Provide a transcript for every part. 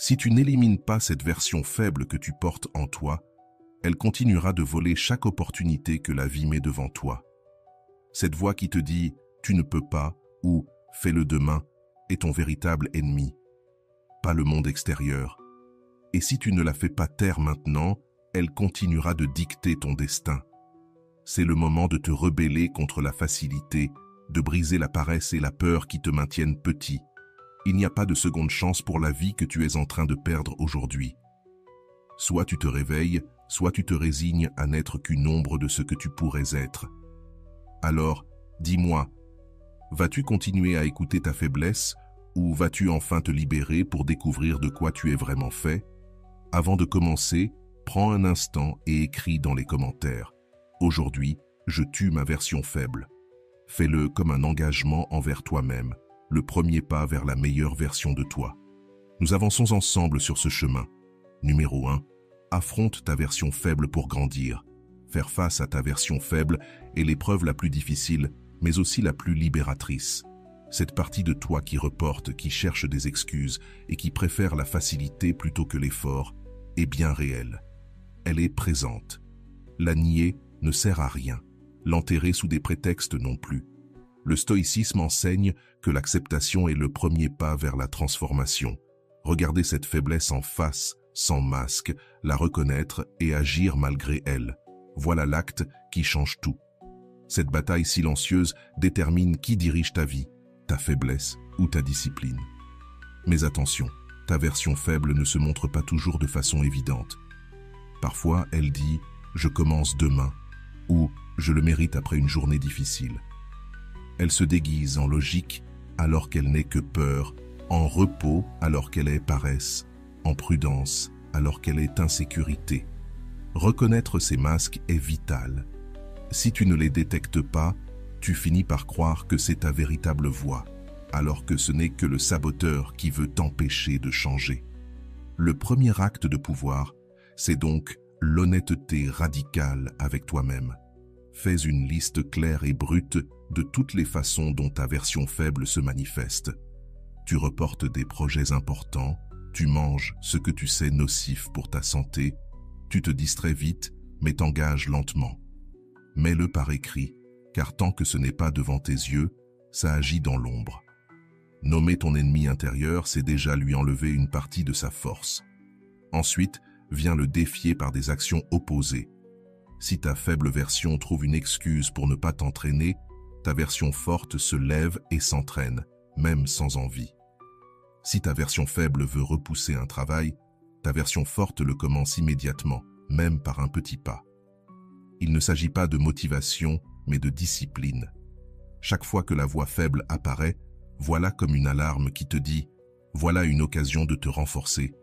Si tu n'élimines pas cette version faible que tu portes en toi, elle continuera de voler chaque opportunité que la vie met devant toi. Cette voix qui te dit « tu ne peux pas » ou « fais-le demain » est ton véritable ennemi, pas le monde extérieur. Et si tu ne la fais pas taire maintenant, elle continuera de dicter ton destin. C'est le moment de te rebeller contre la facilité, de briser la paresse et la peur qui te maintiennent petit. Il n'y a pas de seconde chance pour la vie que tu es en train de perdre aujourd'hui. Soit tu te réveilles, soit tu te résignes à n'être qu'une ombre de ce que tu pourrais être. Alors, dis-moi, vas-tu continuer à écouter ta faiblesse ou vas-tu enfin te libérer pour découvrir de quoi tu es vraiment fait? Avant de commencer, prends un instant et écris dans les commentaires. Aujourd'hui, je tue ma version faible. Fais-le comme un engagement envers toi-même, le premier pas vers la meilleure version de toi. Nous avançons ensemble sur ce chemin. Numéro 1. Affronte ta version faible pour grandir. Faire face à ta version faible est l'épreuve la plus difficile, mais aussi la plus libératrice. Cette partie de toi qui reporte, qui cherche des excuses et qui préfère la facilité plutôt que l'effort, est bien réelle. Elle est présente. La nier ne sert à rien. L'enterrer sous des prétextes non plus. Le stoïcisme enseigne que l'acceptation est le premier pas vers la transformation. Regarder cette faiblesse en face, sans masque, la reconnaître et agir malgré elle. Voilà l'acte qui change tout. Cette bataille silencieuse détermine qui dirige ta vie, ta faiblesse ou ta discipline. Mais attention, ta version faible ne se montre pas toujours de façon évidente. Parfois, elle dit « je commence demain » ou « je le mérite après une journée difficile ». Elle se déguise en logique alors qu'elle n'est que peur, en repos alors qu'elle est paresse, en prudence alors qu'elle est insécurité. Reconnaître ces masques est vital. Si tu ne les détectes pas, tu finis par croire que c'est ta véritable voix, alors que ce n'est que le saboteur qui veut t'empêcher de changer. Le premier acte de pouvoir, c'est donc l'honnêteté radicale avec toi-même. Fais une liste claire et brute de toutes les façons dont ta version faible se manifeste. Tu reportes des projets importants, tu manges ce que tu sais nocif pour ta santé, tu te distrais vite, mais t'engages lentement. Mets-le par écrit, car tant que ce n'est pas devant tes yeux, ça agit dans l'ombre. Nommer ton ennemi intérieur, c'est déjà lui enlever une partie de sa force. Ensuite, vient le défier par des actions opposées. Si ta faible version trouve une excuse pour ne pas t'entraîner, ta version forte se lève et s'entraîne, même sans envie. Si ta version faible veut repousser un travail, ta version forte le commence immédiatement, même par un petit pas. Il ne s'agit pas de motivation, mais de discipline. Chaque fois que la voix faible apparaît, voilà comme une alarme qui te dit « voilà une occasion de te renforcer ».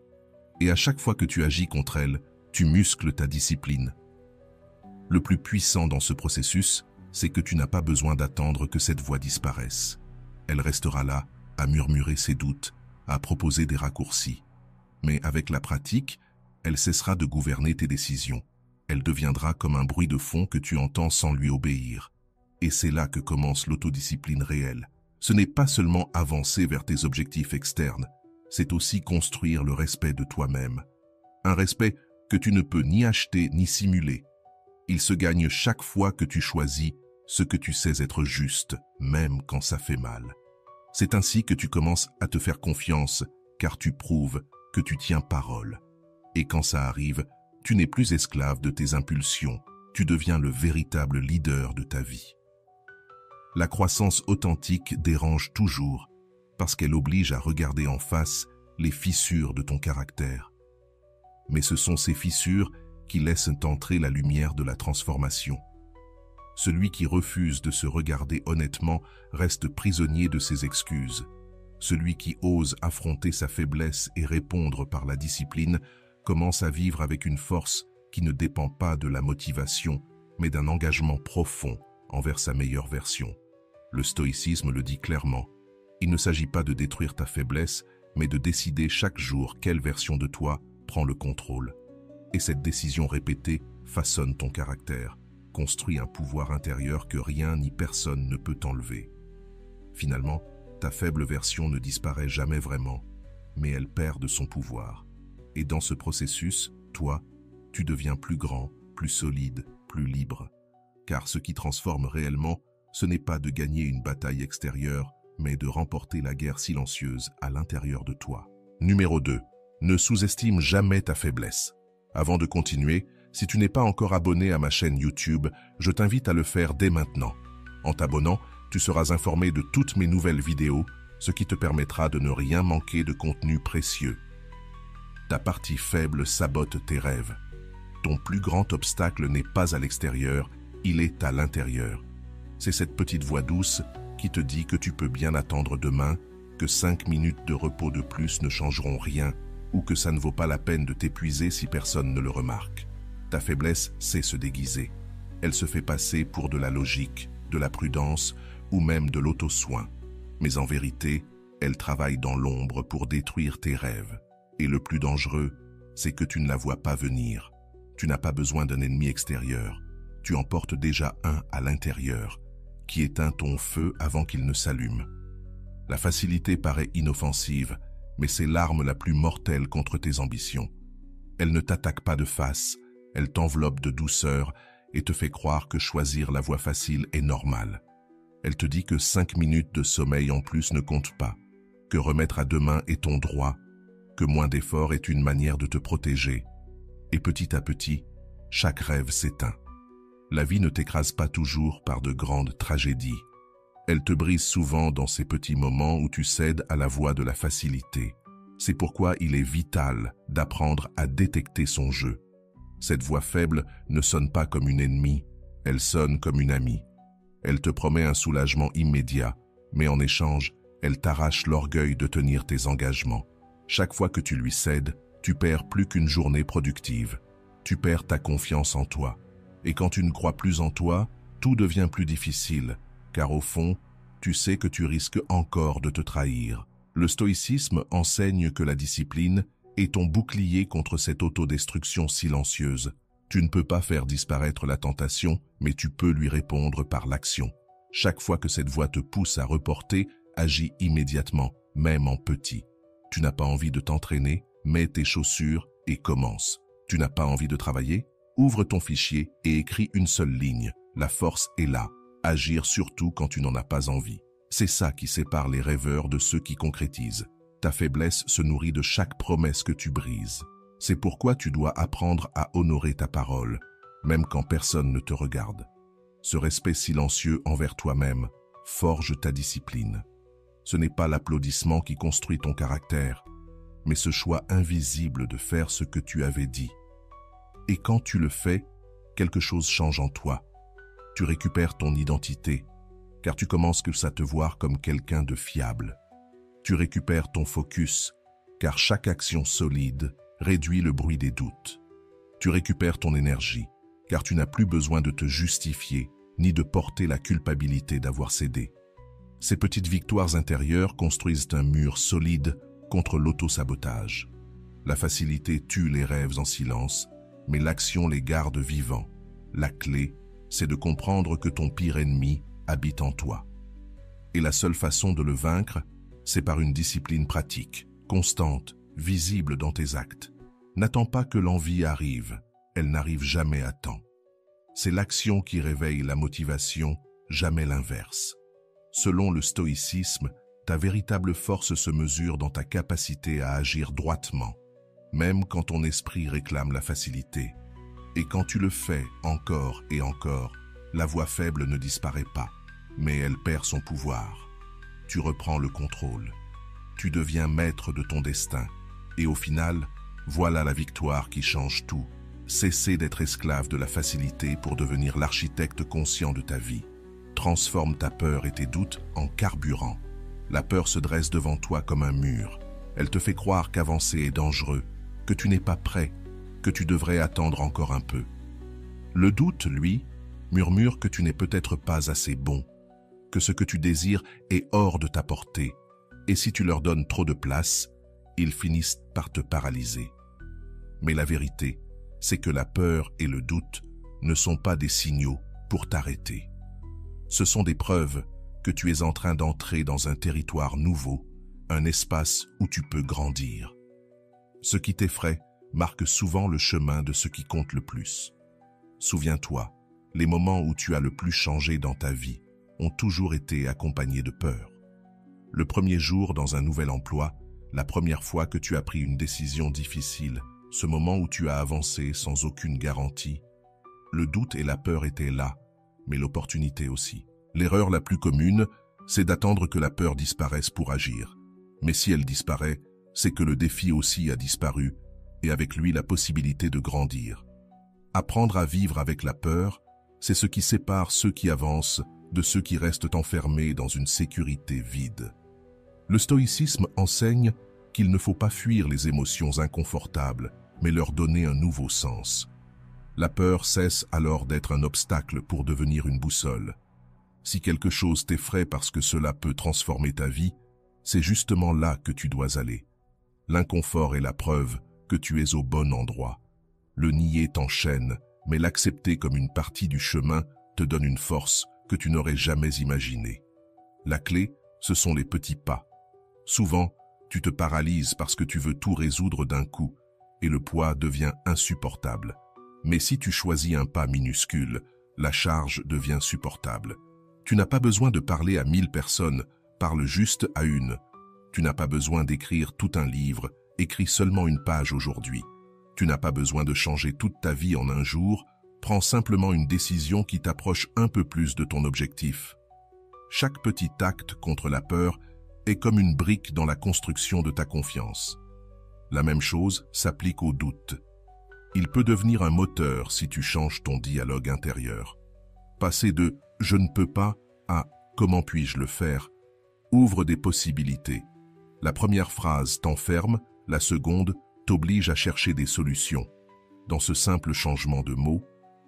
Et à chaque fois que tu agis contre elle, tu muscles ta discipline. Le plus puissant dans ce processus, c'est que tu n'as pas besoin d'attendre que cette voix disparaisse. Elle restera là, à murmurer ses doutes, à proposer des raccourcis. Mais avec la pratique, elle cessera de gouverner tes décisions. Elle deviendra comme un bruit de fond que tu entends sans lui obéir. Et c'est là que commence l'autodiscipline réelle. Ce n'est pas seulement avancer vers tes objectifs externes, c'est aussi construire le respect de toi-même. Un respect que tu ne peux ni acheter ni simuler. Il se gagne chaque fois que tu choisis ce que tu sais être juste, même quand ça fait mal. C'est ainsi que tu commences à te faire confiance, car tu prouves que tu tiens parole. Et quand ça arrive, tu n'es plus esclave de tes impulsions, tu deviens le véritable leader de ta vie. La croissance authentique dérange toujours, parce qu'elle oblige à regarder en face les fissures de ton caractère. Mais ce sont ces fissures qui laissent entrer la lumière de la transformation. Celui qui refuse de se regarder honnêtement reste prisonnier de ses excuses. Celui qui ose affronter sa faiblesse et répondre par la discipline commence à vivre avec une force qui ne dépend pas de la motivation, mais d'un engagement profond envers sa meilleure version. Le stoïcisme le dit clairement. Il ne s'agit pas de détruire ta faiblesse, mais de décider chaque jour quelle version de toi prend le contrôle. Et cette décision répétée façonne ton caractère, construit un pouvoir intérieur que rien ni personne ne peut t'enlever. Finalement, ta faible version ne disparaît jamais vraiment, mais elle perd de son pouvoir. Et dans ce processus, toi, tu deviens plus grand, plus solide, plus libre. Car ce qui transforme réellement, ce n'est pas de gagner une bataille extérieure, mais de remporter la guerre silencieuse à l'intérieur de toi. Numéro 2. Ne sous-estime jamais ta faiblesse. Avant de continuer, si tu n'es pas encore abonné à ma chaîne YouTube, je t'invite à le faire dès maintenant. En t'abonnant, tu seras informé de toutes mes nouvelles vidéos, ce qui te permettra de ne rien manquer de contenu précieux. Ta partie faible sabote tes rêves. Ton plus grand obstacle n'est pas à l'extérieur, il est à l'intérieur. C'est cette petite voix douce qui te dit que tu peux bien attendre demain, que 5 minutes de repos de plus ne changeront rien, ou que ça ne vaut pas la peine de t'épuiser si personne ne le remarque. Ta faiblesse sait se déguiser. Elle se fait passer pour de la logique, de la prudence ou même de l'auto-soin. Mais en vérité, elle travaille dans l'ombre pour détruire tes rêves. Et le plus dangereux, c'est que tu ne la vois pas venir. Tu n'as pas besoin d'un ennemi extérieur. Tu en portes déjà un à l'intérieur, qui éteint ton feu avant qu'il ne s'allume. La facilité paraît inoffensive, mais c'est l'arme la plus mortelle contre tes ambitions. Elle ne t'attaque pas de face, elle t'enveloppe de douceur et te fait croire que choisir la voie facile est normal. Elle te dit que 5 minutes de sommeil en plus ne comptent pas, que remettre à demain est ton droit, que moins d'efforts est une manière de te protéger. Et petit à petit, chaque rêve s'éteint. La vie ne t'écrase pas toujours par de grandes tragédies. Elle te brise souvent dans ces petits moments où tu cèdes à la voie de la facilité. C'est pourquoi il est vital d'apprendre à détecter son jeu. Cette voix faible ne sonne pas comme une ennemie, elle sonne comme une amie. Elle te promet un soulagement immédiat, mais en échange, elle t'arrache l'orgueil de tenir tes engagements. Chaque fois que tu lui cèdes, tu perds plus qu'une journée productive. Tu perds ta confiance en toi. Et quand tu ne crois plus en toi, tout devient plus difficile, car au fond, tu sais que tu risques encore de te trahir. Le stoïcisme enseigne que la discipline est ton bouclier contre cette autodestruction silencieuse. Tu ne peux pas faire disparaître la tentation, mais tu peux lui répondre par l'action. Chaque fois que cette voix te pousse à reporter, agis immédiatement, même en petit. Tu n'as pas envie de t'entraîner, mets tes chaussures et commence. Tu n'as pas envie de travailler? Ouvre ton fichier et écris une seule ligne. La force est là. Agir surtout quand tu n'en as pas envie. C'est ça qui sépare les rêveurs de ceux qui concrétisent. Ta faiblesse se nourrit de chaque promesse que tu brises. C'est pourquoi tu dois apprendre à honorer ta parole, même quand personne ne te regarde. Ce respect silencieux envers toi-même forge ta discipline. Ce n'est pas l'applaudissement qui construit ton caractère, mais ce choix invisible de faire ce que tu avais dit. Et quand tu le fais, quelque chose change en toi. Tu récupères ton identité, car tu commences à te voir comme quelqu'un de fiable. Tu récupères ton focus, car chaque action solide réduit le bruit des doutes. Tu récupères ton énergie, car tu n'as plus besoin de te justifier, ni de porter la culpabilité d'avoir cédé. Ces petites victoires intérieures construisent un mur solide contre l'auto-sabotage. La facilité tue les rêves en silence, mais l'action les garde vivants. La clé, c'est de comprendre que ton pire ennemi habite en toi. Et la seule façon de le vaincre, c'est par une discipline pratique, constante, visible dans tes actes. N'attends pas que l'envie arrive, elle n'arrive jamais à temps. C'est l'action qui réveille la motivation, jamais l'inverse. Selon le stoïcisme, ta véritable force se mesure dans ta capacité à agir droitement, même quand ton esprit réclame la facilité. Et quand tu le fais encore et encore, la voix faible ne disparaît pas, mais elle perd son pouvoir. Tu reprends le contrôle. Tu deviens maître de ton destin. Et au final, voilà la victoire qui change tout. Cesser d'être esclave de la facilité pour devenir l'architecte conscient de ta vie. Transforme ta peur et tes doutes en carburant. La peur se dresse devant toi comme un mur. Elle te fait croire qu'avancer est dangereux, que tu n'es pas prêt, que tu devrais attendre encore un peu. Le doute, lui, murmure que tu n'es peut-être pas assez bon, que ce que tu désires est hors de ta portée, et si tu leur donnes trop de place, ils finissent par te paralyser. Mais la vérité, c'est que la peur et le doute ne sont pas des signaux pour t'arrêter. Ce sont des preuves que tu es en train d'entrer dans un territoire nouveau, un espace où tu peux grandir. Ce qui t'effraie marque souvent le chemin de ce qui compte le plus. Souviens-toi, les moments où tu as le plus changé dans ta vie ont toujours été accompagnés de peur. Le premier jour dans un nouvel emploi, la première fois que tu as pris une décision difficile, ce moment où tu as avancé sans aucune garantie. Le doute et la peur étaient là, mais l'opportunité aussi. L'erreur la plus commune, c'est d'attendre que la peur disparaisse pour agir. Mais si elle disparaît, c'est que le défi aussi a disparu, et avec lui la possibilité de grandir. Apprendre à vivre avec la peur, c'est ce qui sépare ceux qui avancent de ceux qui restent enfermés dans une sécurité vide. Le stoïcisme enseigne qu'il ne faut pas fuir les émotions inconfortables, mais leur donner un nouveau sens. La peur cesse alors d'être un obstacle pour devenir une boussole. Si quelque chose t'effraie parce que cela peut transformer ta vie, c'est justement là que tu dois aller. L'inconfort est la preuve que tu es au bon endroit. Le nier t'enchaîne, mais l'accepter comme une partie du chemin te donne une force que tu n'aurais jamais imaginée. La clé, ce sont les petits pas. Souvent, tu te paralyses parce que tu veux tout résoudre d'un coup, et le poids devient insupportable. Mais si tu choisis un pas minuscule, la charge devient supportable. Tu n'as pas besoin de parler à 1000 personnes, parle juste à une. Tu n'as pas besoin d'écrire tout un livre, écris seulement une page aujourd'hui. Tu n'as pas besoin de changer toute ta vie en un jour, prends simplement une décision qui t'approche un peu plus de ton objectif. Chaque petit acte contre la peur est comme une brique dans la construction de ta confiance. La même chose s'applique au doute. Il peut devenir un moteur si tu changes ton dialogue intérieur. Passer de « je ne peux pas » à « comment puis-je le faire » ouvre des possibilités. La première phrase t'enferme, la seconde t'oblige à chercher des solutions. Dans ce simple changement de mots,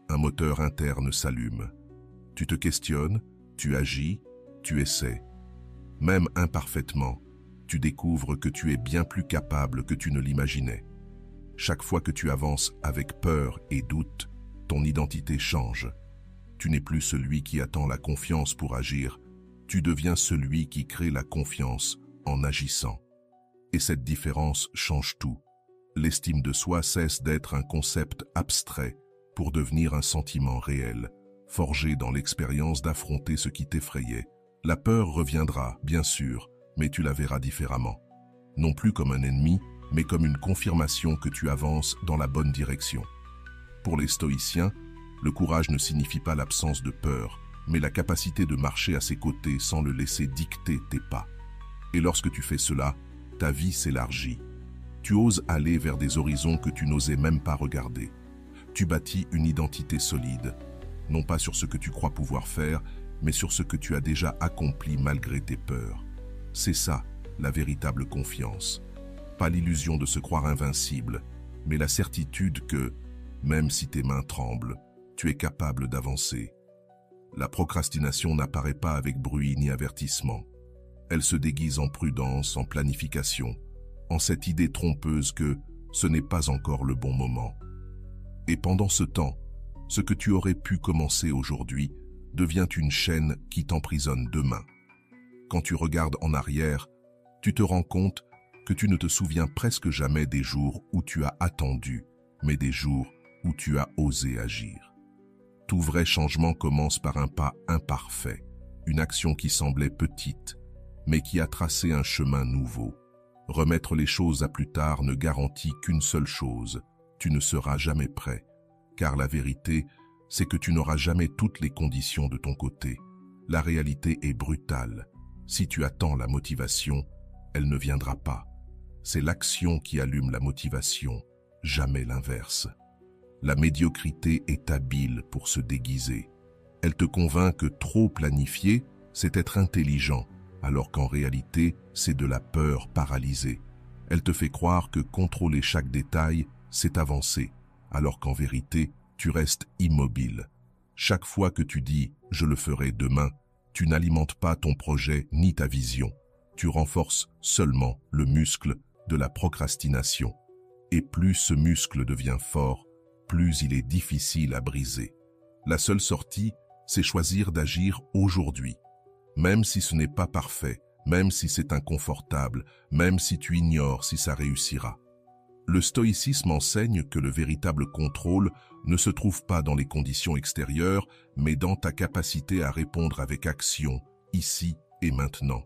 un moteur interne s'allume. Tu te questionnes, tu agis, tu essaies. Même imparfaitement, tu découvres que tu es bien plus capable que tu ne l'imaginais. Chaque fois que tu avances avec peur et doute, ton identité change. Tu n'es plus celui qui attend la confiance pour agir, tu deviens celui qui crée la confiance en agissant. Et cette différence change tout. L'estime de soi cesse d'être un concept abstrait pour devenir un sentiment réel, forgé dans l'expérience d'affronter ce qui t'effrayait. La peur reviendra, bien sûr, mais tu la verras différemment. Non plus comme un ennemi, mais comme une confirmation que tu avances dans la bonne direction. Pour les stoïciens, le courage ne signifie pas l'absence de peur, mais la capacité de marcher à ses côtés sans le laisser dicter tes pas. Et lorsque tu fais cela, ta vie s'élargit. Tu oses aller vers des horizons que tu n'osais même pas regarder. Tu bâtis une identité solide, non pas sur ce que tu crois pouvoir faire, mais sur ce que tu as déjà accompli malgré tes peurs. C'est ça, la véritable confiance. Pas l'illusion de se croire invincible, mais la certitude que, même si tes mains tremblent, tu es capable d'avancer. La procrastination n'apparaît pas avec bruit ni avertissement. Elle se déguise en prudence, en planification, en cette idée trompeuse que ce n'est pas encore le bon moment. Et pendant ce temps, ce que tu aurais pu commencer aujourd'hui devient une chaîne qui t'emprisonne demain. Quand tu regardes en arrière, tu te rends compte que tu ne te souviens presque jamais des jours où tu as attendu, mais des jours où tu as osé agir. Tout vrai changement commence par un pas imparfait, une action qui semblait petite, mais qui a tracé un chemin nouveau. Remettre les choses à plus tard ne garantit qu'une seule chose, tu ne seras jamais prêt, car la vérité, c'est que tu n'auras jamais toutes les conditions de ton côté. La réalité est brutale. Si tu attends la motivation, elle ne viendra pas. C'est l'action qui allume la motivation, jamais l'inverse. La médiocrité est habile pour se déguiser. Elle te convainc que trop planifier, c'est être intelligent, alors qu'en réalité, c'est de la peur paralysée. Elle te fait croire que contrôler chaque détail, c'est avancer, alors qu'en vérité, tu restes immobile. Chaque fois que tu dis « je le ferai demain », tu n'alimentes pas ton projet ni ta vision. Tu renforces seulement le muscle de la procrastination. Et plus ce muscle devient fort, plus il est difficile à briser. La seule sortie, c'est choisir d'agir aujourd'hui. Même si ce n'est pas parfait, même si c'est inconfortable, même si tu ignores si ça réussira. Le stoïcisme enseigne que le véritable contrôle ne se trouve pas dans les conditions extérieures, mais dans ta capacité à répondre avec action, ici et maintenant.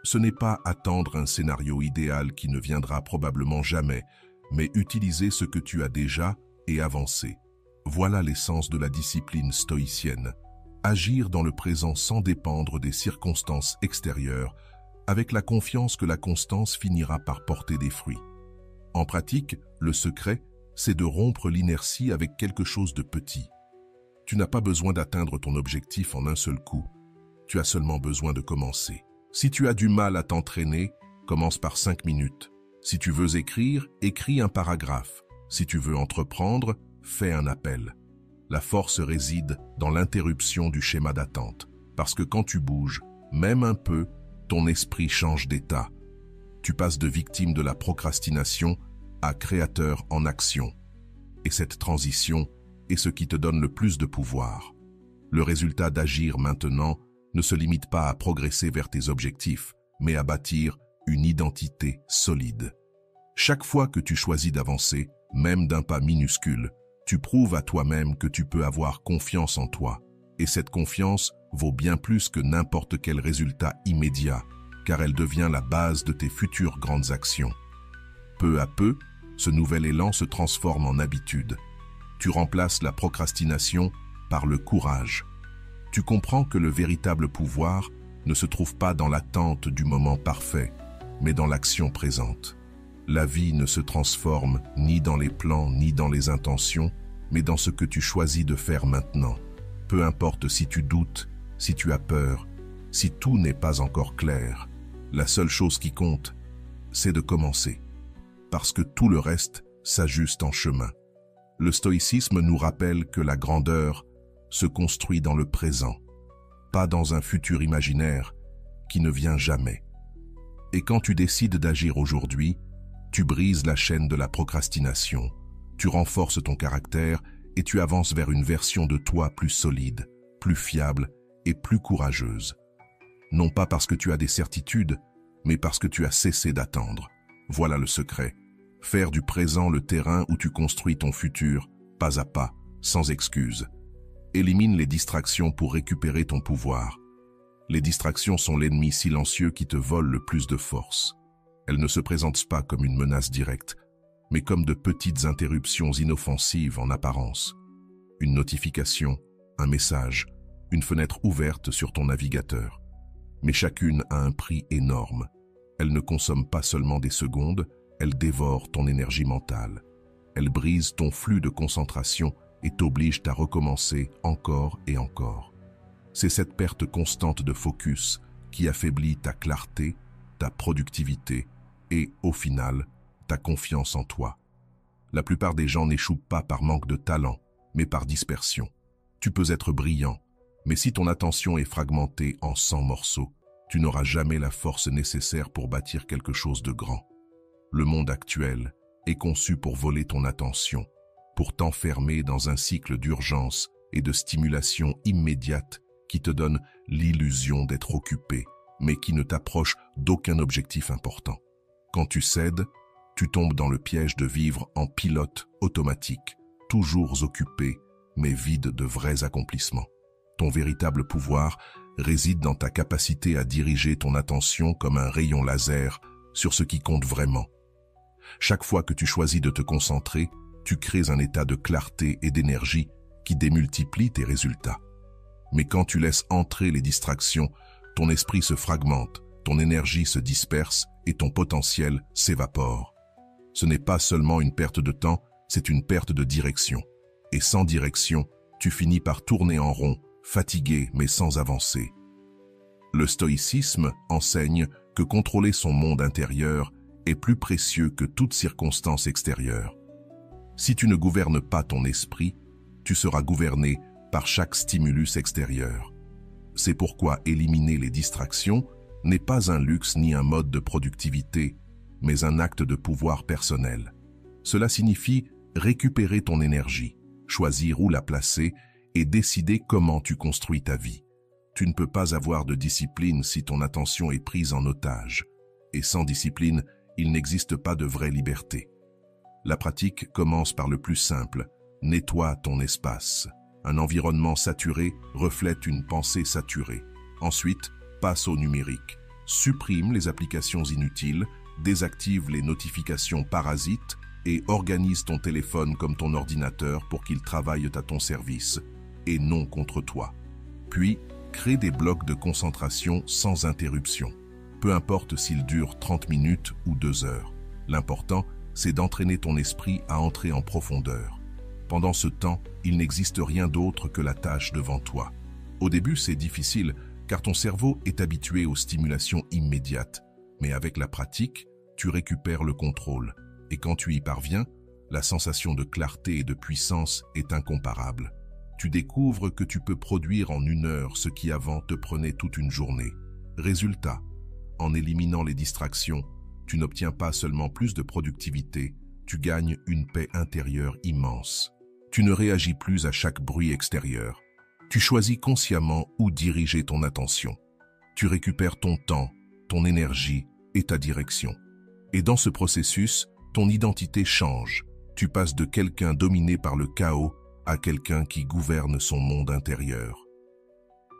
Ce n'est pas attendre un scénario idéal qui ne viendra probablement jamais, mais utiliser ce que tu as déjà et avancer. Voilà l'essence de la discipline stoïcienne. Agir dans le présent sans dépendre des circonstances extérieures, avec la confiance que la constance finira par porter des fruits. En pratique, le secret, c'est de rompre l'inertie avec quelque chose de petit. Tu n'as pas besoin d'atteindre ton objectif en un seul coup. Tu as seulement besoin de commencer. Si tu as du mal à t'entraîner, commence par 5 minutes. Si tu veux écrire, écris un paragraphe. Si tu veux entreprendre, fais un appel. La force réside dans l'interruption du schéma d'attente. Parce que quand tu bouges, même un peu, ton esprit change d'état. Tu passes de victime de la procrastination à créateur en action. Et cette transition est ce qui te donne le plus de pouvoir. Le résultat d'agir maintenant ne se limite pas à progresser vers tes objectifs, mais à bâtir une identité solide. Chaque fois que tu choisis d'avancer, même d'un pas minuscule, tu prouves à toi-même que tu peux avoir confiance en toi. Et cette confiance vaut bien plus que n'importe quel résultat immédiat, car elle devient la base de tes futures grandes actions. Peu à peu, ce nouvel élan se transforme en habitude. Tu remplaces la procrastination par le courage. Tu comprends que le véritable pouvoir ne se trouve pas dans l'attente du moment parfait, mais dans l'action présente. La vie ne se transforme ni dans les plans ni dans les intentions, mais dans ce que tu choisis de faire maintenant. Peu importe si tu doutes, si tu as peur, si tout n'est pas encore clair. La seule chose qui compte, c'est de commencer. Parce que tout le reste s'ajuste en chemin. Le stoïcisme nous rappelle que la grandeur se construit dans le présent, pas dans un futur imaginaire qui ne vient jamais. Et quand tu décides d'agir aujourd'hui, tu brises la chaîne de la procrastination, tu renforces ton caractère et tu avances vers une version de toi plus solide, plus fiable et plus courageuse. Non pas parce que tu as des certitudes, mais parce que tu as cessé d'attendre. Voilà le secret. Faire du présent le terrain où tu construis ton futur, pas à pas, sans excuse. Élimine les distractions pour récupérer ton pouvoir. Les distractions sont l'ennemi silencieux qui te vole le plus de force. Elles ne se présentent pas comme une menace directe, mais comme de petites interruptions inoffensives en apparence. Une notification, un message, une fenêtre ouverte sur ton navigateur. Mais chacune a un prix énorme. Elle ne consomme pas seulement des secondes, elle dévore ton énergie mentale. Elle brise ton flux de concentration et t'oblige à recommencer encore et encore. C'est cette perte constante de focus qui affaiblit ta clarté, ta productivité et, au final, ta confiance en toi. La plupart des gens n'échouent pas par manque de talent, mais par dispersion. Tu peux être brillant, mais si ton attention est fragmentée en 100 morceaux, tu n'auras jamais la force nécessaire pour bâtir quelque chose de grand. Le monde actuel est conçu pour voler ton attention, pour t'enfermer dans un cycle d'urgence et de stimulation immédiate qui te donne l'illusion d'être occupé, mais qui ne t'approche d'aucun objectif important. Quand tu cèdes, tu tombes dans le piège de vivre en pilote automatique, toujours occupé, mais vide de vrais accomplissements. Ton véritable pouvoir réside dans ta capacité à diriger ton attention comme un rayon laser sur ce qui compte vraiment. Chaque fois que tu choisis de te concentrer, tu crées un état de clarté et d'énergie qui démultiplie tes résultats. Mais quand tu laisses entrer les distractions, ton esprit se fragmente, ton énergie se disperse et ton potentiel s'évapore. Ce n'est pas seulement une perte de temps, c'est une perte de direction. Et sans direction, tu finis par tourner en rond, fatigué mais sans avancer. Le stoïcisme enseigne que contrôler son monde intérieur est plus précieux que toute circonstance extérieure. Si tu ne gouvernes pas ton esprit, tu seras gouverné par chaque stimulus extérieur. C'est pourquoi éliminer les distractions n'est pas un luxe ni un mode de productivité, mais un acte de pouvoir personnel. Cela signifie récupérer ton énergie, choisir où la placer et décider comment tu construis ta vie. Tu ne peux pas avoir de discipline si ton attention est prise en otage. Et sans discipline, il n'existe pas de vraie liberté. La pratique commence par le plus simple. Nettoie ton espace. Un environnement saturé reflète une pensée saturée. Ensuite, passe au numérique. Supprime les applications inutiles, désactive les notifications parasites et organise ton téléphone comme ton ordinateur pour qu'il travaille à ton service et non contre toi. Puis, crée des blocs de concentration sans interruption. Peu importe s'ils durent 30 minutes ou 2 heures. L'important, c'est d'entraîner ton esprit à entrer en profondeur. Pendant ce temps, il n'existe rien d'autre que la tâche devant toi. Au début, c'est difficile, car ton cerveau est habitué aux stimulations immédiates. Mais avec la pratique, tu récupères le contrôle. Et quand tu y parviens, la sensation de clarté et de puissance est incomparable. Tu découvres que tu peux produire en 1 heure ce qui avant te prenait toute une journée. Résultat, en éliminant les distractions, tu n'obtiens pas seulement plus de productivité, tu gagnes une paix intérieure immense. Tu ne réagis plus à chaque bruit extérieur. Tu choisis consciemment où diriger ton attention. Tu récupères ton temps, ton énergie et ta direction. Et dans ce processus, ton identité change. Tu passes de quelqu'un dominé par le chaos à quelqu'un qui gouverne son monde intérieur.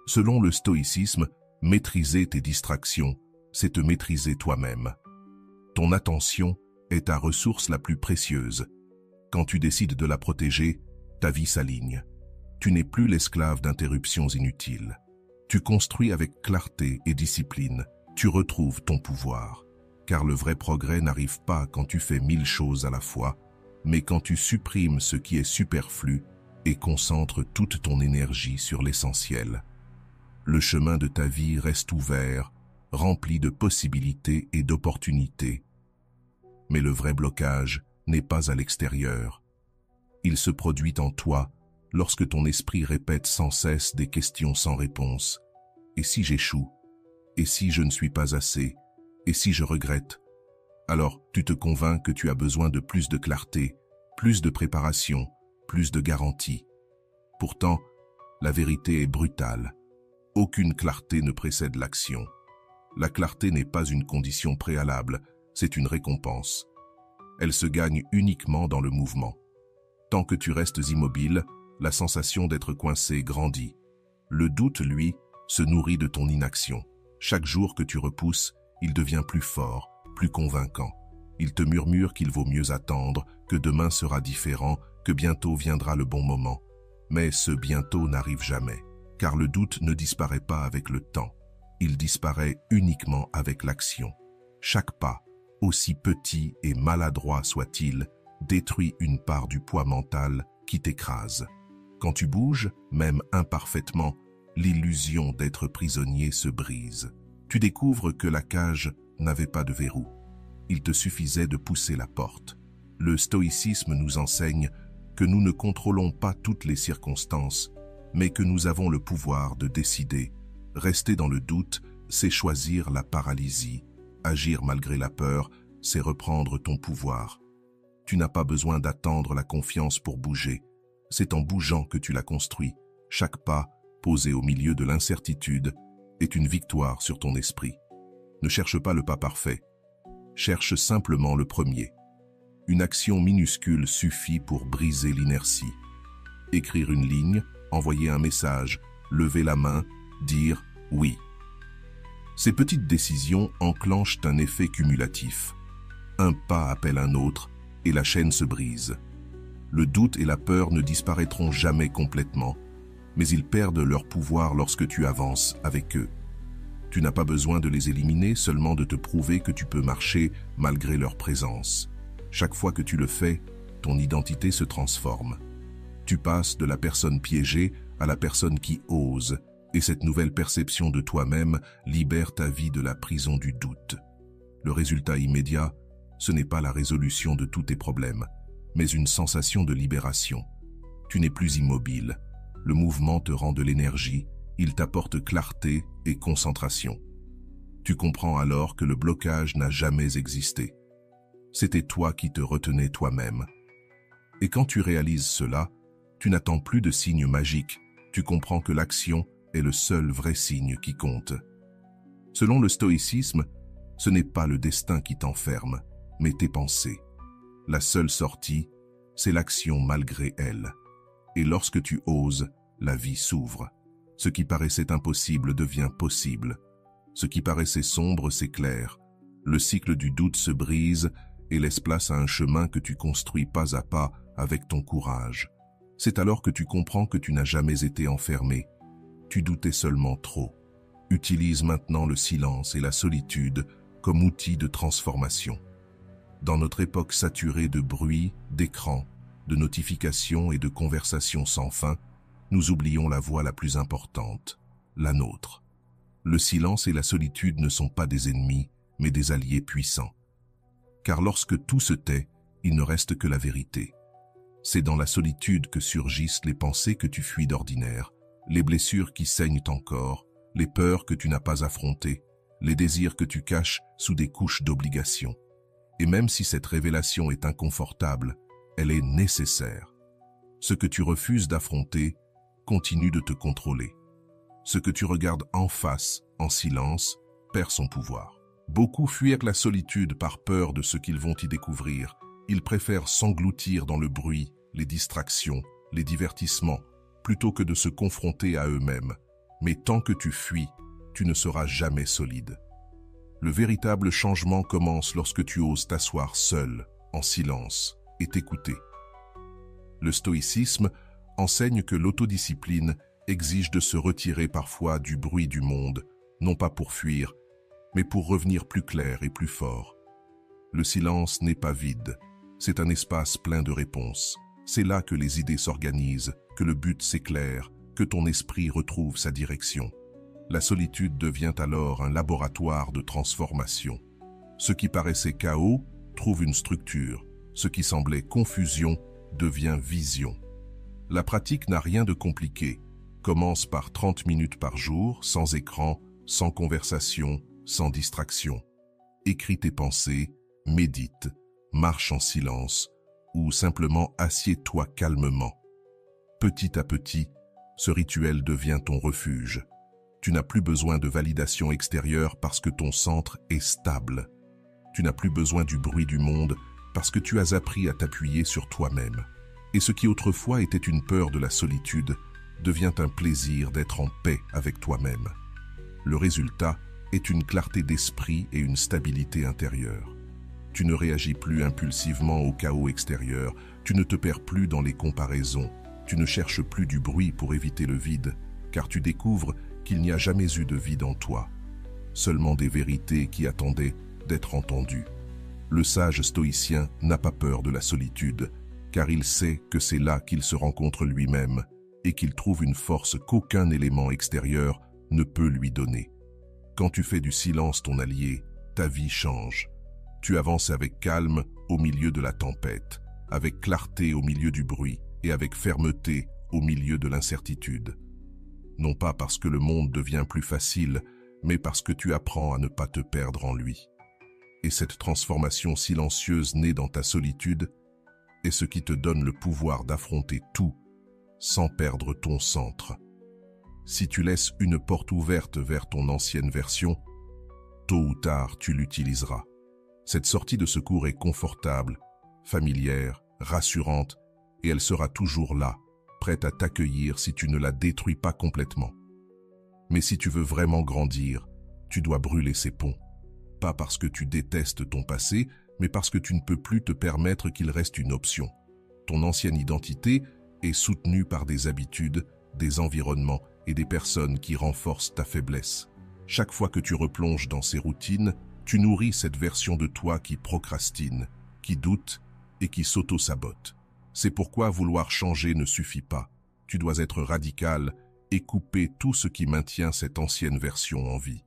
Selon le stoïcisme, maîtriser tes distractions, c'est te maîtriser toi-même. Ton attention est ta ressource la plus précieuse. Quand tu décides de la protéger, ta vie s'aligne. Tu n'es plus l'esclave d'interruptions inutiles. Tu construis avec clarté et discipline. Tu retrouves ton pouvoir. Car le vrai progrès n'arrive pas quand tu fais 1000 choses à la fois, mais quand tu supprimes ce qui est superflu et concentres toute ton énergie sur l'essentiel. Le chemin de ta vie reste ouvert, rempli de possibilités et d'opportunités. Mais le vrai blocage n'est pas à l'extérieur. Il se produit en toi lorsque ton esprit répète sans cesse des questions sans réponse. Et si j'échoue? Et si je ne suis pas assez? Et si je regrette? Alors tu te convaincs que tu as besoin de plus de clarté, plus de préparation, plus de garantie. Pourtant, la vérité est brutale. Aucune clarté ne précède l'action. La clarté n'est pas une condition préalable, c'est une récompense. Elle se gagne uniquement dans le mouvement. Tant que tu restes immobile, la sensation d'être coincé grandit. Le doute, lui, se nourrit de ton inaction. Chaque jour que tu repousses, il devient plus fort, plus convaincant. Il te murmure qu'il vaut mieux attendre, que demain sera différent, que bientôt viendra le bon moment. Mais ce bientôt n'arrive jamais, car le doute ne disparaît pas avec le temps. Il disparaît uniquement avec l'action. Chaque pas, aussi petit et maladroit soit-il, détruit une part du poids mental qui t'écrase. Quand tu bouges, même imparfaitement, l'illusion d'être prisonnier se brise. Tu découvres que la cage n'avait pas de verrou. Il te suffisait de pousser la porte. Le stoïcisme nous enseigne que nous ne contrôlons pas toutes les circonstances, mais que nous avons le pouvoir de décider. Rester dans le doute, c'est choisir la paralysie. Agir malgré la peur, c'est reprendre ton pouvoir. Tu n'as pas besoin d'attendre la confiance pour bouger. C'est en bougeant que tu la construis. Chaque pas, posé au milieu de l'incertitude, est une victoire sur ton esprit. Ne cherche pas le pas parfait. Cherche simplement le premier. Une action minuscule suffit pour briser l'inertie. Écrire une ligne, envoyer un message, lever la main, dire « oui ». Ces petites décisions enclenchent un effet cumulatif. Un pas appelle un autre et la chaîne se brise. Le doute et la peur ne disparaîtront jamais complètement, mais ils perdent leur pouvoir lorsque tu avances avec eux. Tu n'as pas besoin de les éliminer, seulement de te prouver que tu peux marcher malgré leur présence. Chaque fois que tu le fais, ton identité se transforme. Tu passes de la personne piégée à la personne qui ose, et cette nouvelle perception de toi-même libère ta vie de la prison du doute. Le résultat immédiat, ce n'est pas la résolution de tous tes problèmes, mais une sensation de libération. Tu n'es plus immobile. Le mouvement te rend de l'énergie, il t'apporte clarté et concentration. Tu comprends alors que le blocage n'a jamais existé. C'était toi qui te retenais toi-même. Et quand tu réalises cela, tu n'attends plus de signes magiques. Tu comprends que l'action est le seul vrai signe qui compte. Selon le stoïcisme, ce n'est pas le destin qui t'enferme, mais tes pensées. La seule sortie, c'est l'action malgré elle. Et lorsque tu oses, la vie s'ouvre. Ce qui paraissait impossible devient possible. Ce qui paraissait sombre s'éclaire. Le cycle du doute se brise et laisse place à un chemin que tu construis pas à pas avec ton courage. C'est alors que tu comprends que tu n'as jamais été enfermé. Tu doutais seulement trop. Utilise maintenant le silence et la solitude comme outil de transformation. Dans notre époque saturée de bruit, d'écran, de notifications et de conversations sans fin, nous oublions la voie la plus importante, la nôtre. Le silence et la solitude ne sont pas des ennemis, mais des alliés puissants. Car lorsque tout se tait, il ne reste que la vérité. C'est dans la solitude que surgissent les pensées que tu fuis d'ordinaire, les blessures qui saignent encore, les peurs que tu n'as pas affrontées, les désirs que tu caches sous des couches d'obligation. Et même si cette révélation est inconfortable, elle est nécessaire. Ce que tu refuses d'affronter continue de te contrôler. Ce que tu regardes en face, en silence, perd son pouvoir. Beaucoup fuient la solitude par peur de ce qu'ils vont y découvrir. Ils préfèrent s'engloutir dans le bruit, les distractions, les divertissements, plutôt que de se confronter à eux-mêmes. Mais tant que tu fuis, tu ne seras jamais solide. Le véritable changement commence lorsque tu oses t'asseoir seul, en silence, et t'écouter. Le stoïcisme enseigne que l'autodiscipline exige de se retirer parfois du bruit du monde, non pas pour fuir, mais pour revenir plus clair et plus fort. Le silence n'est pas vide, c'est un espace plein de réponses. C'est là que les idées s'organisent, que le but s'éclaire, que ton esprit retrouve sa direction. La solitude devient alors un laboratoire de transformation. Ce qui paraissait chaos trouve une structure, ce qui semblait confusion devient vision. La pratique n'a rien de compliqué. Commence par 30 minutes par jour, sans écran, sans conversation, sans distraction. Écris tes pensées, médite, marche en silence ou simplement assieds-toi calmement. Petit à petit, ce rituel devient ton refuge. Tu n'as plus besoin de validation extérieure parce que ton centre est stable. Tu n'as plus besoin du bruit du monde parce que tu as appris à t'appuyer sur toi-même. Et ce qui autrefois était une peur de la solitude devient un plaisir d'être en paix avec toi-même. Le résultat est une clarté d'esprit et une stabilité intérieure. Tu ne réagis plus impulsivement au chaos extérieur, tu ne te perds plus dans les comparaisons, tu ne cherches plus du bruit pour éviter le vide, car tu découvres qu'il n'y a jamais eu de vide en toi, seulement des vérités qui attendaient d'être entendues. Le sage stoïcien n'a pas peur de la solitude, car il sait que c'est là qu'il se rencontre lui-même et qu'il trouve une force qu'aucun élément extérieur ne peut lui donner. Quand tu fais du silence ton allié, ta vie change. Tu avances avec calme au milieu de la tempête, avec clarté au milieu du bruit et avec fermeté au milieu de l'incertitude. Non pas parce que le monde devient plus facile, mais parce que tu apprends à ne pas te perdre en lui. Et cette transformation silencieuse née dans ta solitude est ce qui te donne le pouvoir d'affronter tout sans perdre ton centre. Si tu laisses une porte ouverte vers ton ancienne version, tôt ou tard tu l'utiliseras. Cette sortie de secours est confortable, familière, rassurante, et elle sera toujours là, prête à t'accueillir si tu ne la détruis pas complètement. Mais si tu veux vraiment grandir, tu dois brûler ces ponts. Pas parce que tu détestes ton passé, mais parce que tu ne peux plus te permettre qu'il reste une option. Ton ancienne identité est soutenue par des habitudes, des environnements et des personnes qui renforcent ta faiblesse. Chaque fois que tu replonges dans ces routines, tu nourris cette version de toi qui procrastine, qui doute et qui s'auto-sabote. C'est pourquoi vouloir changer ne suffit pas. Tu dois être radical et couper tout ce qui maintient cette ancienne version en vie.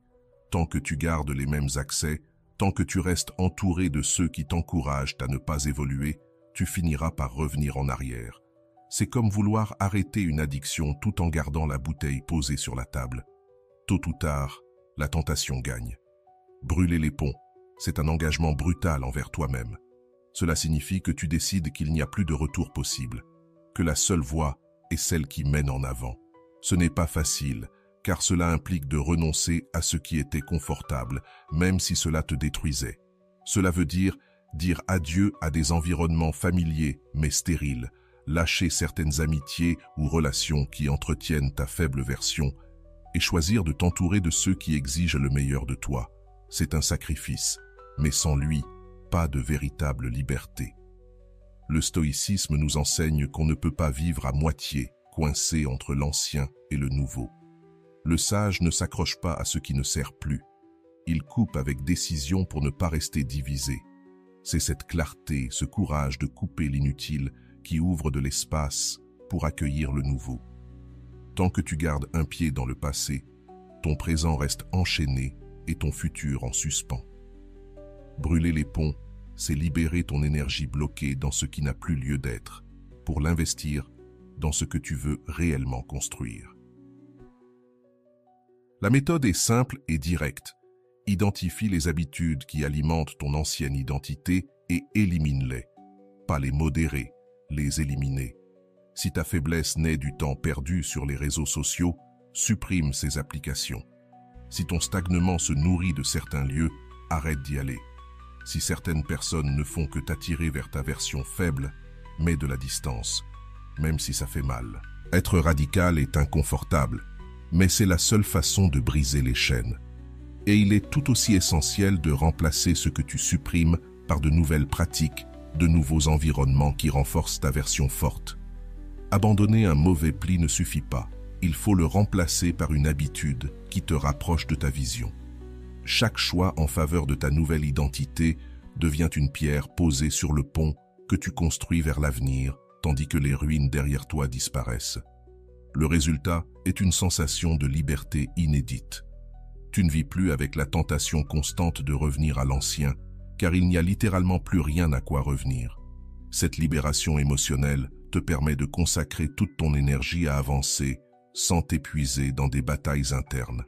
Tant que tu gardes les mêmes accès, tant que tu restes entouré de ceux qui t'encouragent à ne pas évoluer, tu finiras par revenir en arrière. C'est comme vouloir arrêter une addiction tout en gardant la bouteille posée sur la table. Tôt ou tard, la tentation gagne. Brûler les ponts, c'est un engagement brutal envers toi-même. Cela signifie que tu décides qu'il n'y a plus de retour possible, que la seule voie est celle qui mène en avant. Ce n'est pas facile, car cela implique de renoncer à ce qui était confortable, même si cela te détruisait. Cela veut dire adieu à des environnements familiers mais stériles, lâcher certaines amitiés ou relations qui entretiennent ta faible version et choisir de t'entourer de ceux qui exigent le meilleur de toi. C'est un sacrifice, mais sans lui, pas de véritable liberté. Le stoïcisme nous enseigne qu'on ne peut pas vivre à moitié, coincé entre l'ancien et le nouveau. Le sage ne s'accroche pas à ce qui ne sert plus. Il coupe avec décision pour ne pas rester divisé. C'est cette clarté, ce courage de couper l'inutile qui ouvre de l'espace pour accueillir le nouveau. Tant que tu gardes un pied dans le passé, ton présent reste enchaîné et ton futur en suspens. Brûler les ponts, c'est libérer ton énergie bloquée dans ce qui n'a plus lieu d'être, pour l'investir dans ce que tu veux réellement construire. La méthode est simple et directe. Identifie les habitudes qui alimentent ton ancienne identité et élimine-les. Pas les modérer, les éliminer. Si ta faiblesse naît du temps perdu sur les réseaux sociaux, supprime ces applications. Si ton stagnement se nourrit de certains lieux, arrête d'y aller. Si certaines personnes ne font que t'attirer vers ta version faible, mets de la distance, même si ça fait mal. Être radical est inconfortable, mais c'est la seule façon de briser les chaînes. Et il est tout aussi essentiel de remplacer ce que tu supprimes par de nouvelles pratiques, de nouveaux environnements qui renforcent ta version forte. Abandonner un mauvais pli ne suffit pas. Il faut le remplacer par une habitude qui te rapproche de ta vision. Chaque choix en faveur de ta nouvelle identité devient une pierre posée sur le pont que tu construis vers l'avenir, tandis que les ruines derrière toi disparaissent. Le résultat est une sensation de liberté inédite. Tu ne vis plus avec la tentation constante de revenir à l'ancien, car il n'y a littéralement plus rien à quoi revenir. Cette libération émotionnelle te permet de consacrer toute ton énergie à avancer sans t'épuiser dans des batailles internes.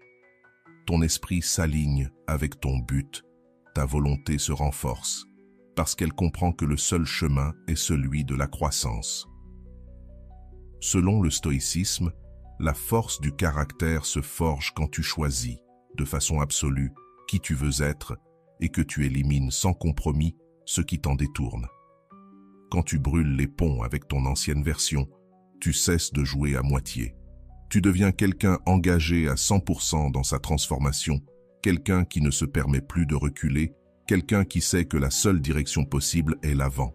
Ton esprit s'aligne avec ton but, ta volonté se renforce, parce qu'elle comprend que le seul chemin est celui de la croissance. Selon le stoïcisme, la force du caractère se forge quand tu choisis, de façon absolue, qui tu veux être et que tu élimines sans compromis ce qui t'en détourne. Quand tu brûles les ponts avec ton ancienne version, tu cesses de jouer à moitié. Tu deviens quelqu'un engagé à 100% dans sa transformation, quelqu'un qui ne se permet plus de reculer, quelqu'un qui sait que la seule direction possible est l'avant.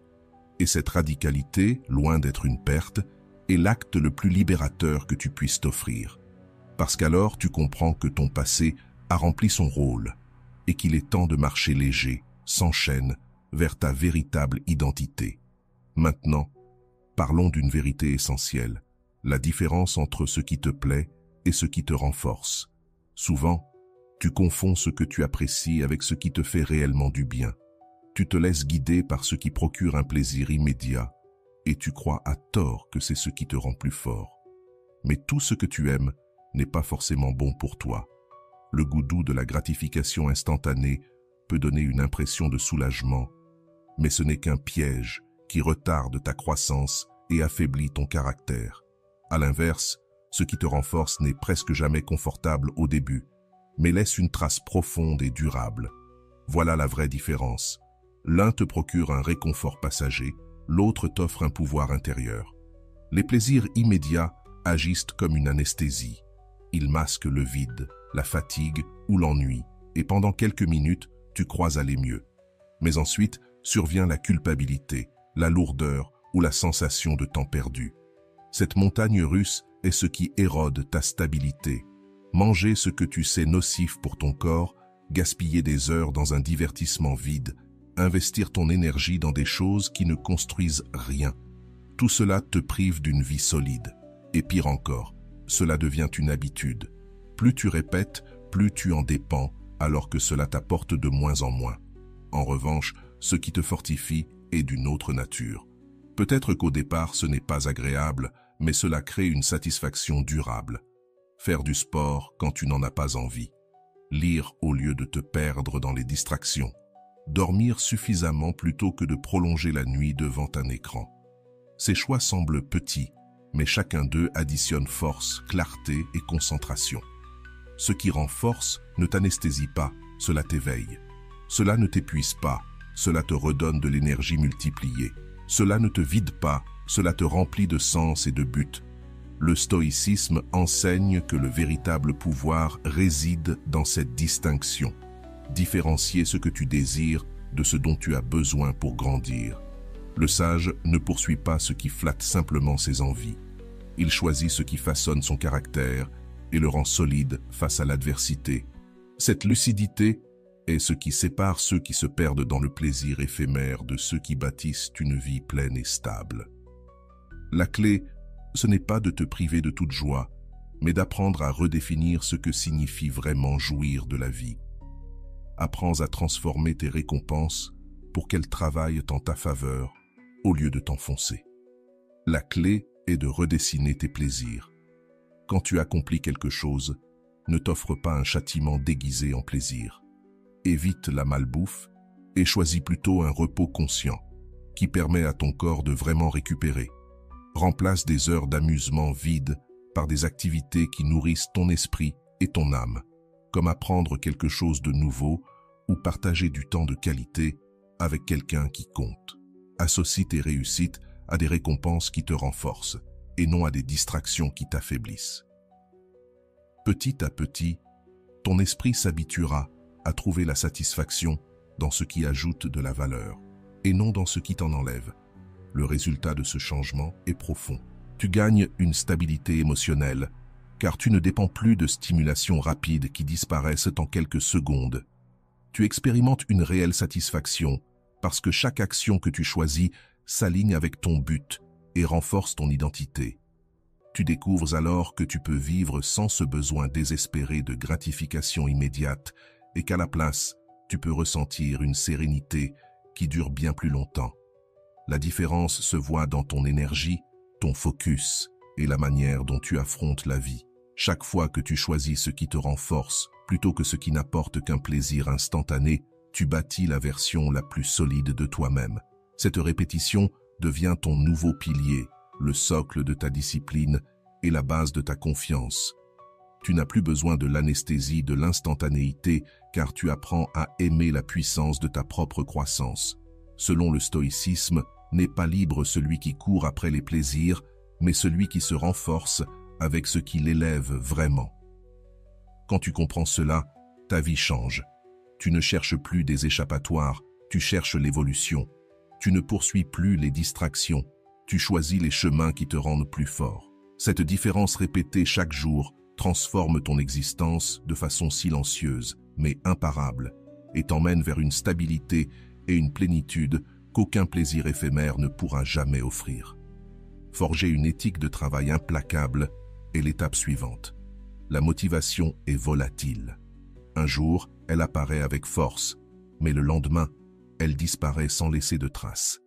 Et cette radicalité, loin d'être une perte, est l'acte le plus libérateur que tu puisses t'offrir. Parce qu'alors tu comprends que ton passé a rempli son rôle et qu'il est temps de marcher léger, sans chaîne, vers ta véritable identité. Maintenant, parlons d'une vérité essentielle, la différence entre ce qui te plaît et ce qui te renforce. Souvent, tu confonds ce que tu apprécies avec ce qui te fait réellement du bien. Tu te laisses guider par ce qui procure un plaisir immédiat et tu crois à tort que c'est ce qui te rend plus fort. Mais tout ce que tu aimes n'est pas forcément bon pour toi. Le goût doux de la gratification instantanée peut donner une impression de soulagement, mais ce n'est qu'un piège qui retarde ta croissance et affaiblit ton caractère. À l'inverse, ce qui te renforce n'est presque jamais confortable au début, mais laisse une trace profonde et durable. Voilà la vraie différence. L'un te procure un réconfort passager, l'autre t'offre un pouvoir intérieur. Les plaisirs immédiats agissent comme une anesthésie. Ils masquent le vide, la fatigue ou l'ennui, et pendant quelques minutes, tu crois aller mieux. Mais ensuite, survient la culpabilité, la lourdeur ou la sensation de temps perdu. Cette montagne russe est ce qui érode ta stabilité. Manger ce que tu sais nocif pour ton corps, gaspiller des heures dans un divertissement vide, investir ton énergie dans des choses qui ne construisent rien. Tout cela te prive d'une vie solide. Et pire encore, cela devient une habitude. Plus tu répètes, plus tu en dépends, alors que cela t'apporte de moins en moins. En revanche, ce qui te fortifie est d'une autre nature. Peut-être qu'au départ ce n'est pas agréable, mais cela crée une satisfaction durable. Faire du sport quand tu n'en as pas envie. Lire au lieu de te perdre dans les distractions. Dormir suffisamment plutôt que de prolonger la nuit devant un écran. Ces choix semblent petits, mais chacun d'eux additionne force, clarté et concentration. Ce qui renforce ne t'anesthésie pas, cela t'éveille. Cela ne t'épuise pas, cela te redonne de l'énergie multipliée. Cela ne te vide pas, cela te remplit de sens et de but. Le stoïcisme enseigne que le véritable pouvoir réside dans cette distinction. Différencier ce que tu désires de ce dont tu as besoin pour grandir. Le sage ne poursuit pas ce qui flatte simplement ses envies. Il choisit ce qui façonne son caractère et le rend solide face à l'adversité. Cette lucidité est ce qui sépare ceux qui se perdent dans le plaisir éphémère de ceux qui bâtissent une vie pleine et stable. La clé, ce n'est pas de te priver de toute joie, mais d'apprendre à redéfinir ce que signifie vraiment jouir de la vie. Apprends à transformer tes récompenses pour qu'elles travaillent en ta faveur au lieu de t'enfoncer. La clé est de redessiner tes plaisirs. Quand tu accomplis quelque chose, ne t'offre pas un châtiment déguisé en plaisir. Évite la malbouffe et choisis plutôt un repos conscient qui permet à ton corps de vraiment récupérer. Remplace des heures d'amusement vides par des activités qui nourrissent ton esprit et ton âme, comme apprendre quelque chose de nouveau ou partager du temps de qualité avec quelqu'un qui compte. Associe tes réussites à des récompenses qui te renforcent et non à des distractions qui t'affaiblissent. Petit à petit, ton esprit s'habituera à trouver la satisfaction dans ce qui ajoute de la valeur et non dans ce qui t'en enlève. Le résultat de ce changement est profond. Tu gagnes une stabilité émotionnelle, car tu ne dépends plus de stimulations rapides qui disparaissent en quelques secondes. Tu expérimentes une réelle satisfaction, parce que chaque action que tu choisis s'aligne avec ton but et renforce ton identité. Tu découvres alors que tu peux vivre sans ce besoin désespéré de gratification immédiate et qu'à la place, tu peux ressentir une sérénité qui dure bien plus longtemps. La différence se voit dans ton énergie, ton focus et la manière dont tu affrontes la vie. Chaque fois que tu choisis ce qui te renforce, plutôt que ce qui n'apporte qu'un plaisir instantané, tu bâtis la version la plus solide de toi-même. Cette répétition devient ton nouveau pilier, le socle de ta discipline et la base de ta confiance. Tu n'as plus besoin de l'anesthésie de l'instantanéité car tu apprends à aimer la puissance de ta propre croissance. Selon le stoïcisme, n'est pas libre celui qui court après les plaisirs, mais celui qui se renforce avec ce qui l'élève vraiment. Quand tu comprends cela, ta vie change. Tu ne cherches plus des échappatoires, tu cherches l'évolution. Tu ne poursuis plus les distractions, tu choisis les chemins qui te rendent plus fort. Cette différence répétée chaque jour transforme ton existence de façon silencieuse, mais imparable, et t'emmène vers une stabilité et une plénitude qu'aucun plaisir éphémère ne pourra jamais offrir. Forger une éthique de travail implacable est l'étape suivante. La motivation est volatile. Un jour, elle apparaît avec force, mais le lendemain, elle disparaît sans laisser de traces.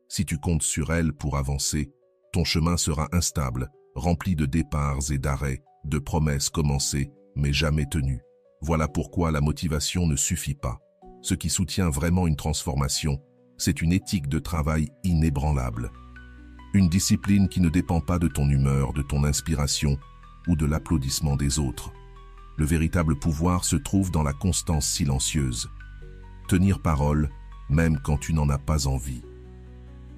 Si tu comptes sur elle pour avancer, ton chemin sera instable, rempli de départs et d'arrêts, de promesses commencées, mais jamais tenues. Voilà pourquoi la motivation ne suffit pas. Ce qui soutient vraiment une transformation, c'est une éthique de travail inébranlable. Une discipline qui ne dépend pas de ton humeur, de ton inspiration ou de l'applaudissement des autres. Le véritable pouvoir se trouve dans la constance silencieuse. Tenir parole, même quand tu n'en as pas envie.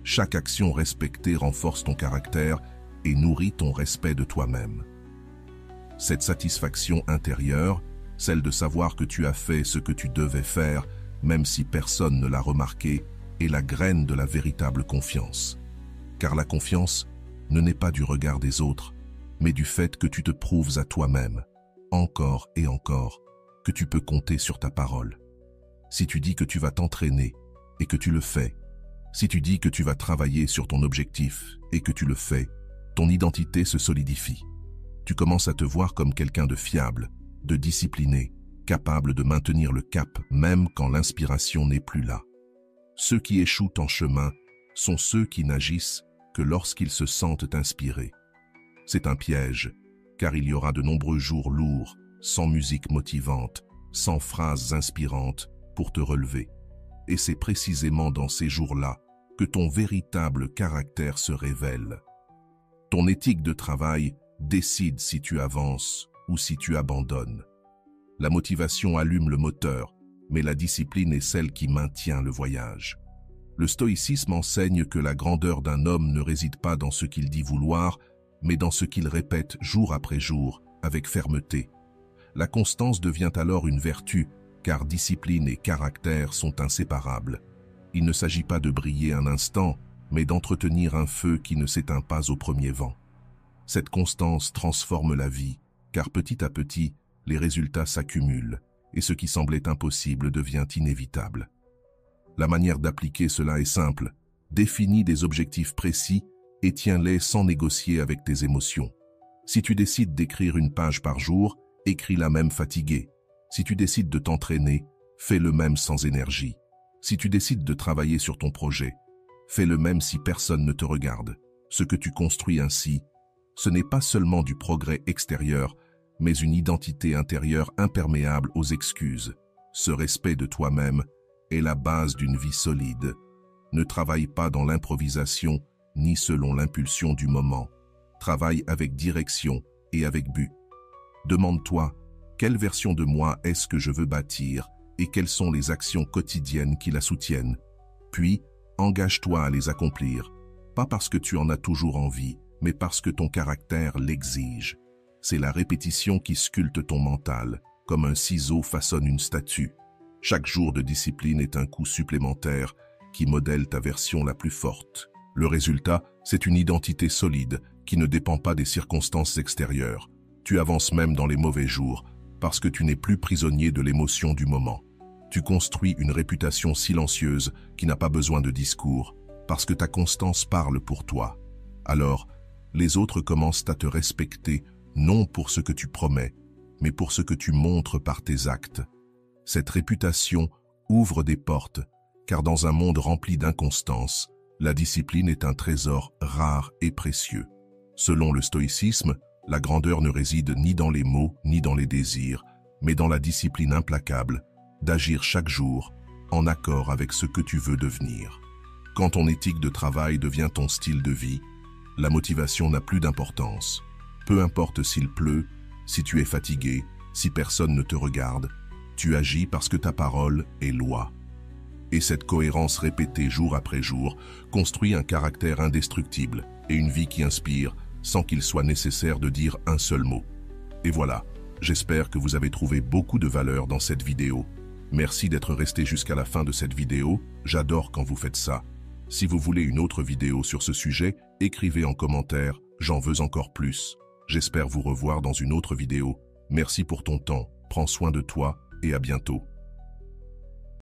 Chaque action respectée renforce ton caractère et nourrit ton respect de toi-même. Cette satisfaction intérieure, celle de savoir que tu as fait ce que tu devais faire, même si personne ne l'a remarqué, est la graine de la véritable confiance. Car la confiance ne naît pas du regard des autres, mais du fait que tu te prouves à toi-même, encore et encore, que tu peux compter sur ta parole. Si tu dis que tu vas t'entraîner et que tu le fais, si tu dis que tu vas travailler sur ton objectif et que tu le fais, ton identité se solidifie. Tu commences à te voir comme quelqu'un de fiable, de discipliné, capable de maintenir le cap même quand l'inspiration n'est plus là. Ceux qui échouent en chemin sont ceux qui n'agissent que lorsqu'ils se sentent inspirés. C'est un piège, car il y aura de nombreux jours lourds, sans musique motivante, sans phrases inspirantes pour te relever. Et c'est précisément dans ces jours-là que ton véritable caractère se révèle. Ton éthique de travail décide si tu avances ou si tu abandonnes. La motivation allume le moteur, mais la discipline est celle qui maintient le voyage. Le stoïcisme enseigne que la grandeur d'un homme ne réside pas dans ce qu'il dit vouloir, mais dans ce qu'il répète jour après jour, avec fermeté. La constance devient alors une vertu, car discipline et caractère sont inséparables. Il ne s'agit pas de briller un instant, mais d'entretenir un feu qui ne s'éteint pas au premier vent. Cette constance transforme la vie, car petit à petit, les résultats s'accumulent, et ce qui semblait impossible devient inévitable. La manière d'appliquer cela est simple. Définis des objectifs précis et tiens-les sans négocier avec tes émotions. Si tu décides d'écrire une page par jour, écris-la même fatigué. Si tu décides de t'entraîner, fais le même sans énergie. Si tu décides de travailler sur ton projet, fais le même si personne ne te regarde. Ce que tu construis ainsi, ce n'est pas seulement du progrès extérieur, mais une identité intérieure imperméable aux excuses. Ce respect de toi-même est la base d'une vie solide. Ne travaille pas dans l'improvisation ni selon l'impulsion du moment. Travaille avec direction et avec but. Demande-toi, quelle version de moi est-ce que je veux bâtir et quelles sont les actions quotidiennes qui la soutiennent. Puis, engage-toi à les accomplir, pas parce que tu en as toujours envie, mais parce que ton caractère l'exige. C'est la répétition qui sculpte ton mental, comme un ciseau façonne une statue. Chaque jour de discipline est un coup supplémentaire qui modèle ta version la plus forte. Le résultat, c'est une identité solide qui ne dépend pas des circonstances extérieures. Tu avances même dans les mauvais jours parce que tu n'es plus prisonnier de l'émotion du moment. Tu construis une réputation silencieuse qui n'a pas besoin de discours parce que ta constance parle pour toi. Alors, les autres commencent à te respecter non pour ce que tu promets, mais pour ce que tu montres par tes actes. Cette réputation ouvre des portes, car dans un monde rempli d'inconstance, la discipline est un trésor rare et précieux. Selon le stoïcisme, la grandeur ne réside ni dans les mots ni dans les désirs, mais dans la discipline implacable d'agir chaque jour en accord avec ce que tu veux devenir. Quand ton éthique de travail devient ton style de vie, la motivation n'a plus d'importance. Peu importe s'il pleut, si tu es fatigué, si personne ne te regarde, tu agis parce que ta parole est loi. Et cette cohérence répétée jour après jour construit un caractère indestructible et une vie qui inspire sans qu'il soit nécessaire de dire un seul mot. Et voilà, j'espère que vous avez trouvé beaucoup de valeur dans cette vidéo. Merci d'être resté jusqu'à la fin de cette vidéo, j'adore quand vous faites ça. Si vous voulez une autre vidéo sur ce sujet, écrivez en commentaire, j'en veux encore plus. J'espère vous revoir dans une autre vidéo. Merci pour ton temps, prends soin de toi et à bientôt.